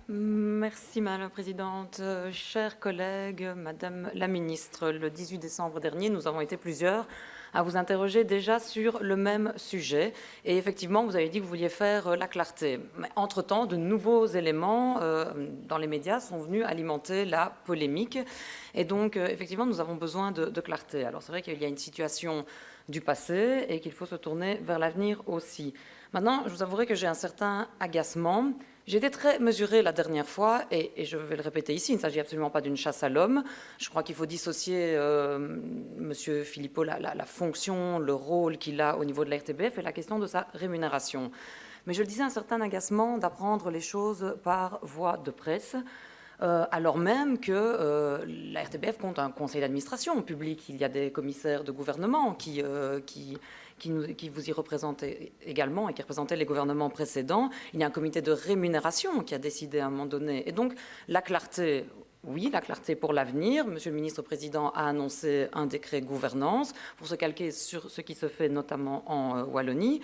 Merci Madame la Présidente. Chers collègues, Madame la Ministre, le 18 décembre dernier, nous avons été plusieurs à vous interroger déjà sur le même sujet. Et effectivement, vous avez dit que vous vouliez faire la clarté. Mais entre-temps, de nouveaux éléments dans les médias sont venus alimenter la polémique. Et donc, effectivement, nous avons besoin de clarté. Alors, c'est vrai qu'il y a une situation du passé et qu'il faut se tourner vers l'avenir aussi. Maintenant, je vous avouerai que j'ai un certain agacement. J'ai été très mesurée la dernière fois, et je vais le répéter ici, il ne s'agit absolument pas d'une chasse à l'homme. Je crois qu'il faut dissocier M. Philippot, la fonction, le rôle qu'il a au niveau de la RTBF et la question de sa rémunération. Mais je le disais, un certain agacement d'apprendre les choses par voie de presse, alors même que la RTBF compte un conseil d'administration public. Il y a des commissaires de gouvernement qui vous y représentent également et qui représentaient les gouvernements précédents. Il y a un comité de rémunération qui a décidé à un moment donné. Et donc, la clarté, oui, la clarté pour l'avenir. Monsieur le ministre-président a annoncé un décret gouvernance pour se calquer sur ce qui se fait notamment en Wallonie.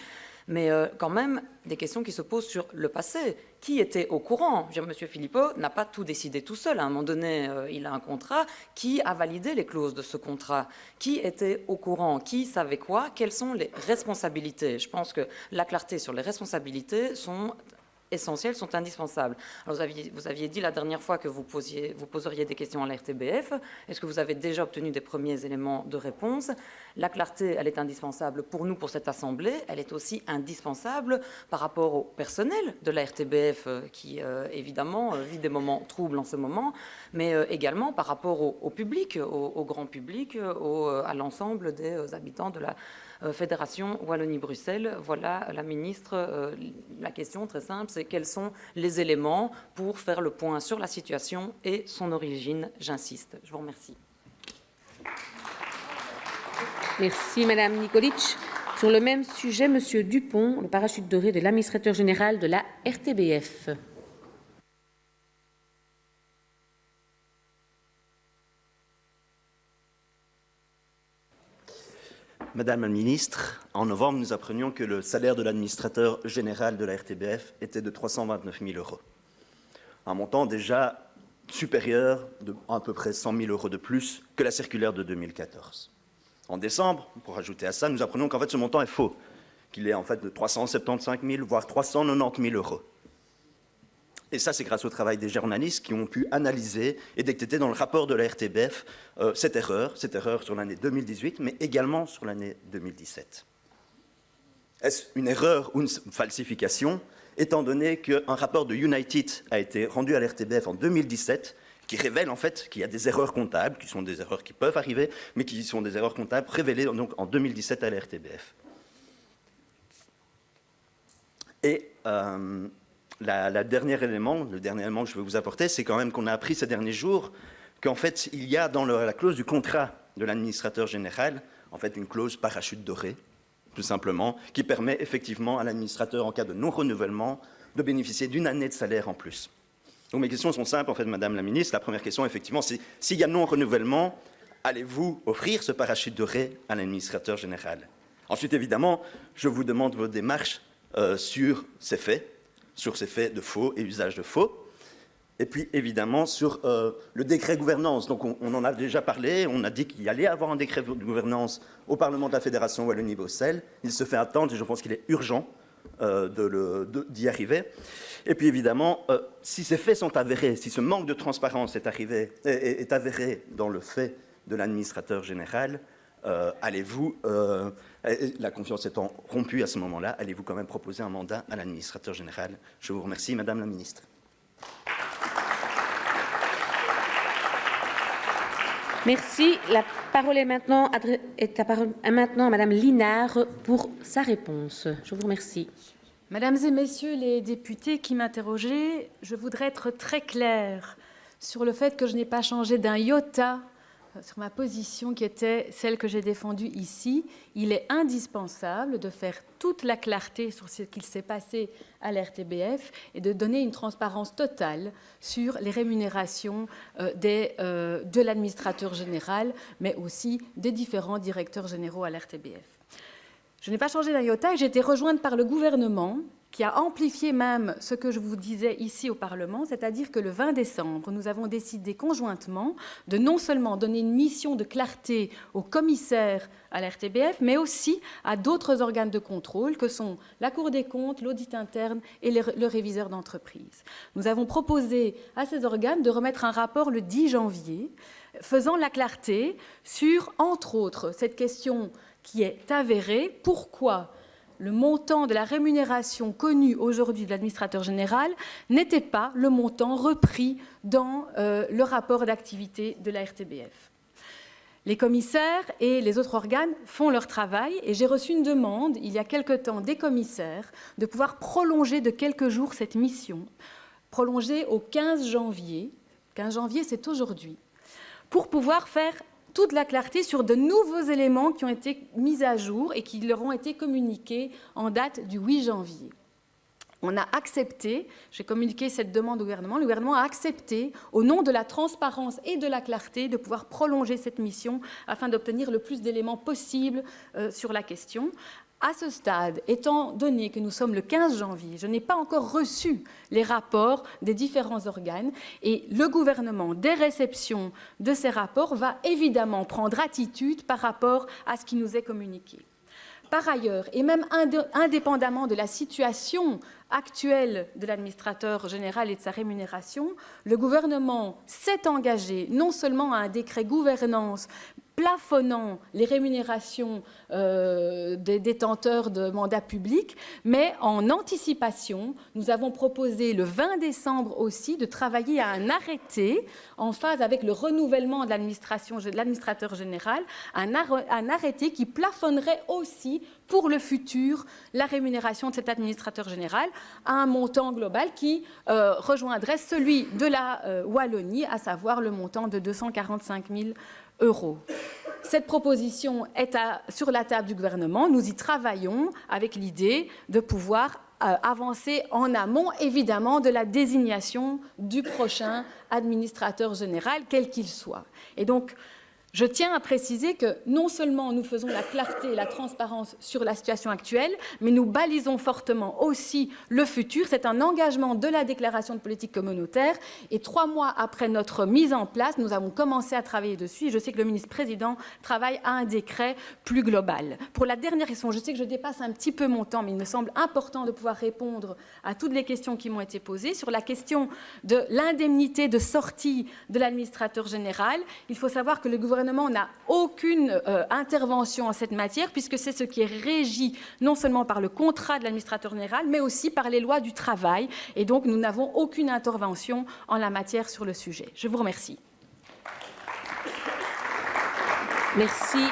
Mais quand même, des questions qui se posent sur le passé. Qui était au courant? Je veux dire, M. Philippot n'a pas tout décidé tout seul. À un moment donné, il a un contrat. Qui a validé les clauses de ce contrat? Qui était au courant? Qui savait quoi? Quelles sont les responsabilités? Je pense que la clarté sur les responsabilités sont essentielles, sont indispensables. Alors vous aviez dit la dernière fois que vous poseriez des questions à la RTBF. Est-ce que vous avez déjà obtenu des premiers éléments de réponse? La clarté, elle est indispensable pour nous, pour cette Assemblée. Elle est aussi indispensable par rapport au personnel de la RTBF qui, évidemment, vit des moments troubles en ce moment, mais également par rapport au public, au grand public, à l'ensemble des habitants de la Fédération Wallonie-Bruxelles. Voilà, la ministre, la question très simple, c'est quels sont les éléments pour faire le point sur la situation et son origine, j'insiste. Je vous remercie. Merci Madame Nikolic. Sur le même sujet, Monsieur Dupont, le parachute doré de l'administrateur général de la RTBF. Madame la Ministre, en novembre, nous apprenions que le salaire de l'administrateur général de la RTBF était de 329 000 €. Un montant déjà supérieur de à peu près 100 000 € de plus que la circulaire de 2014. En décembre, pour ajouter à ça, nous apprenons qu'en fait ce montant est faux, qu'il est en fait de 375 000, voire 390 000 €. Et ça, c'est grâce au travail des journalistes qui ont pu analyser et détecter dans le rapport de la RTBF cette erreur sur l'année 2018, mais également sur l'année 2017. Est-ce une erreur ou une falsification, étant donné qu'un rapport de United a été rendu à la RTBF en 2017, qui révèle en fait qu'il y a des erreurs comptables, qui sont des erreurs qui peuvent arriver, mais qui sont des erreurs comptables révélées donc en 2017 à la RTBF. Et le dernier élément que je veux vous apporter, c'est quand même qu'on a appris ces derniers jours qu'en fait, il y a dans la clause du contrat de l'administrateur général, en fait, une clause parachute doré, tout simplement, qui permet effectivement à l'administrateur, en cas de non-renouvellement, de bénéficier d'une année de salaire en plus. Donc mes questions sont simples, en fait, Madame la Ministre. La première question, effectivement, c'est s'il y a non-renouvellement, allez-vous offrir ce parachute doré à l'administrateur général? Ensuite, évidemment, je vous demande vos démarches sur ces faits de faux et usage de faux. Et puis, évidemment, sur le décret gouvernance. Donc, on en a déjà parlé. On a dit qu'il y allait avoir un décret de gouvernance au Parlement de la Fédération Wallonie-Bruxelles. Il se fait attendre et je pense qu'il est urgent d'y arriver. Et puis, évidemment, si ces faits sont avérés, si ce manque de transparence est avéré dans le fait de l'administrateur général, allez-vous, la confiance étant rompue à ce moment-là, allez-vous quand même proposer un mandat à l'administrateur général? Je vous remercie, Madame la Ministre. Merci. La parole est maintenant à Madame Linard pour sa réponse. Je vous remercie. Mesdames et Messieurs les députés qui m'interrogeaient, je voudrais être très claire sur le fait que je n'ai pas changé d'un iota sur ma position qui était celle que j'ai défendue ici. Il est indispensable de faire toute la clarté sur ce qu'il s'est passé à l'RTBF et de donner une transparence totale sur les rémunérations de l'administrateur général, mais aussi des différents directeurs généraux à l'RTBF. Je n'ai pas changé d'un iota et j'ai été rejointe par le gouvernement qui a amplifié même ce que je vous disais ici au Parlement, c'est-à-dire que le 20 décembre, nous avons décidé conjointement de non seulement donner une mission de clarté aux commissaires à la RTBF, mais aussi à d'autres organes de contrôle que sont la Cour des comptes, l'audit interne et le réviseur d'entreprise. Nous avons proposé à ces organes de remettre un rapport le 10 janvier, faisant la clarté sur, entre autres, cette question qui est avérée, pourquoi le montant de la rémunération connue aujourd'hui de l'administrateur général n'était pas le montant repris dans le rapport d'activité de la RTBF. Les commissaires et les autres organes font leur travail et j'ai reçu une demande, il y a quelque temps, des commissaires de pouvoir prolonger de quelques jours cette mission, prolonger au 15 janvier. 15 janvier, c'est aujourd'hui, pour pouvoir faire toute la clarté sur de nouveaux éléments qui ont été mis à jour et qui leur ont été communiqués en date du 8 janvier. On a accepté, j'ai communiqué cette demande au gouvernement, le gouvernement a accepté, au nom de la transparence et de la clarté, de pouvoir prolonger cette mission afin d'obtenir le plus d'éléments possible sur la question. À ce stade, étant donné que nous sommes le 15 janvier, je n'ai pas encore reçu les rapports des différents organes et le gouvernement, dès réception de ces rapports, va évidemment prendre attitude par rapport à ce qui nous est communiqué. Par ailleurs, et même indépendamment de la situation actuelle de l'administrateur général et de sa rémunération, le gouvernement s'est engagé non seulement à un décret gouvernance plafonnant les rémunérations des détenteurs de mandats publics, mais en anticipation, nous avons proposé le 20 décembre aussi de travailler à un arrêté en phase avec le renouvellement de l'administrateur général, un arrêté qui plafonnerait aussi pour le futur la rémunération de cet administrateur général à un montant global qui rejoindrait celui de la Wallonie, à savoir le montant de 245 000 €. Cette proposition est sur la table du gouvernement. Nous y travaillons avec l'idée de pouvoir avancer en amont, évidemment, de la désignation du prochain administrateur général, quel qu'il soit. Et donc, je tiens à préciser que non seulement nous faisons la clarté et la transparence sur la situation actuelle, mais nous balisons fortement aussi le futur. C'est un engagement de la déclaration de politique communautaire. Et 3 mois après notre mise en place, nous avons commencé à travailler dessus. Et je sais que le ministre-président travaille à un décret plus global. Pour la dernière question, je sais que je dépasse un petit peu mon temps, mais il me semble important de pouvoir répondre à toutes les questions qui m'ont été posées. Sur la question de l'indemnité de sortie de l'administrateur général, il faut savoir que le gouvernement n'a aucune intervention en cette matière, puisque c'est ce qui est régi non seulement par le contrat de l'administrateur général, mais aussi par les lois du travail. Et donc, nous n'avons aucune intervention en la matière sur le sujet. Je vous remercie. Merci.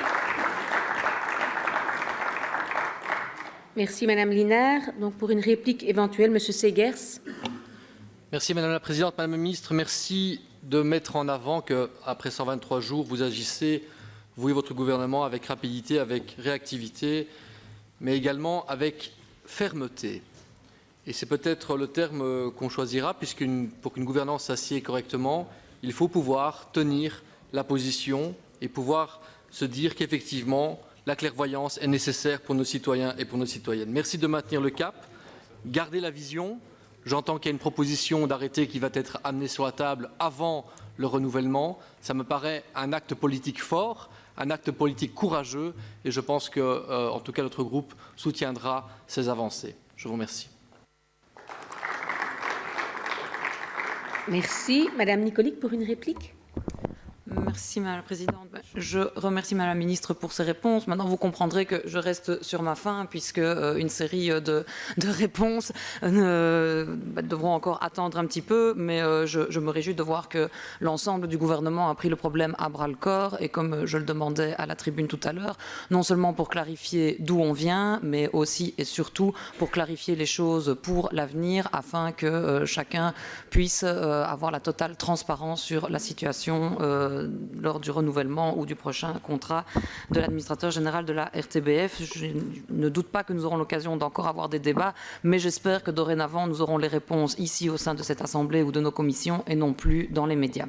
Merci, Madame Linard. Donc, pour une réplique éventuelle, Monsieur Segers. Merci, Madame la Présidente. Madame la Ministre, merci de mettre en avant qu'après 123 jours, vous agissez, vous et votre gouvernement, avec rapidité, avec réactivité, mais également avec fermeté. Et c'est peut-être le terme qu'on choisira, puisque pour qu'une gouvernance s'assied correctement, il faut pouvoir tenir la position et pouvoir se dire qu'effectivement, la clairvoyance est nécessaire pour nos citoyens et pour nos citoyennes. Merci de maintenir le cap, garder la vision. J'entends qu'il y a une proposition d'arrêté qui va être amenée sur la table avant le renouvellement. Ça me paraît un acte politique fort, un acte politique courageux, et je pense que, en tout cas, notre groupe soutiendra ces avancées. Je vous remercie. Merci. Madame Nicolic, pour une réplique. Merci Madame la Présidente. Je remercie Madame la Ministre pour ses réponses. Maintenant, vous comprendrez que je reste sur ma faim puisque une série de réponses devront encore attendre un petit peu, mais je me réjouis de voir que l'ensemble du gouvernement a pris le problème à bras-le-corps et comme je le demandais à la tribune tout à l'heure, non seulement pour clarifier d'où on vient, mais aussi et surtout pour clarifier les choses pour l'avenir afin que chacun puisse avoir la totale transparence sur la situation lors du renouvellement ou du prochain contrat de l'administrateur général de la RTBF. Je ne doute pas que nous aurons l'occasion d'encore avoir des débats, mais j'espère que dorénavant nous aurons les réponses ici au sein de cette Assemblée ou de nos commissions et non plus dans les médias.